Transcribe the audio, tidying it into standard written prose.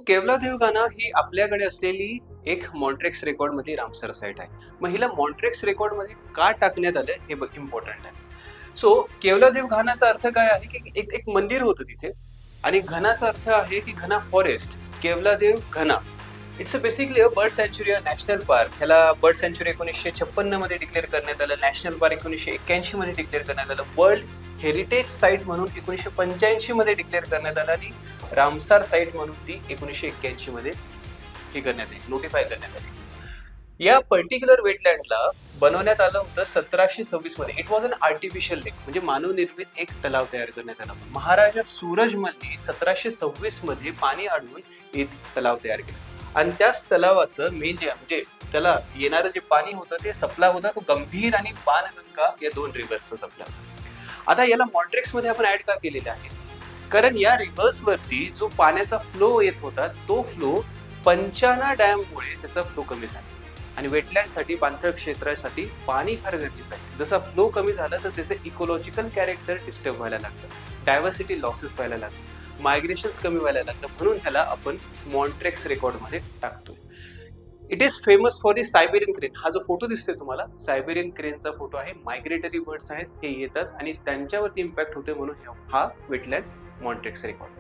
केवलादेव ही आपल्याकडे असलेली एक मॉन्ट्रेक्स रेकॉर्ड मध्ये रामसर साईट आहे. मग हिला मॉन्ट्रेक्स रेकॉर्ड मध्ये का टाकण्यात आलं हे इम्पॉर्टंट आहे. सो केवलादेव घानाचा अर्थ काय आहे की एक एक मंदिर होतं तिथे, आणि घनाचा अर्थ आहे की घना forest. Keoladeo Ghana it's basically a bird सँच्युरी, नॅशनल पार्क. ह्याला बर्ड सँच्युरी 1956 मध्ये डिक्लेअर करण्यात आलं. नॅशनल पार्क 1981 मध्ये डिक्लेअर करण्यात आलं. वर्ल्ड हेरिटेज साईट म्हणून 1985 मध्ये डिक्लेअर करण्यात आलं, आणि रामसार साईट म्हणून ती 1981 मध्ये हे करण्यात आली, नोटिफाय करण्यात आली. या पर्टिक्युलर वेटलँडला बनवण्यात आलं होतं 1726 मध्ये. इट वॉज अन आर्टिफिशियल लेक, म्हणजे मानवनिर्मित एक तलाव तयार करण्यात आला. महाराजा सूरजमलनी 1726 मध्ये पाणी अडवून एक तलाव तयार केला, आणि त्याच तलावाचं मेन जे म्हणजे त्याला येणारं जे पाणी होतं ते सप्ला होता तो गंभीर आणि बाणगंगा या दोन रिव्हर्सचा सप्ला होता. आता याला मॉन्ट्रेक्स मध्ये आपण ऍड का केलेलं आहे, कारण या रिव्हर्स वरती जो पाण्याचा फ्लो येत होता तो फ्लो पंचाना डॅम मुळे त्याचा फ्लो कमी झाला, आणि वेटलँड साठी, पाणथळ क्षेत्रासाठी पाणी फार गरजेचं आहे. जसा फ्लो कमी झाला तर त्याचे इकोलॉजिकल कॅरेक्टर डिस्टर्ब व्हायला लागतं, डायव्हर्सिटी लॉसेस व्हायला लागतं, मायग्रेशन्स कमी व्हायला लागतं. म्हणून ह्याला आपण मॉन्ट्रेक्स रेकॉर्ड मध्ये टाकतोय. It is famous for the Siberian crane. हा जो फोटो दिसतोय तुम्हाला, सायबेरियन क्रेनचा फोटो आहे. मायग्रेटरी बर्ड्स आहेत, हे येतात आणि त्यांच्यावरती इम्पॅक्ट होते, म्हणून हा वेटलँड मॉन्ट्रेक्स रेकॉर्ड.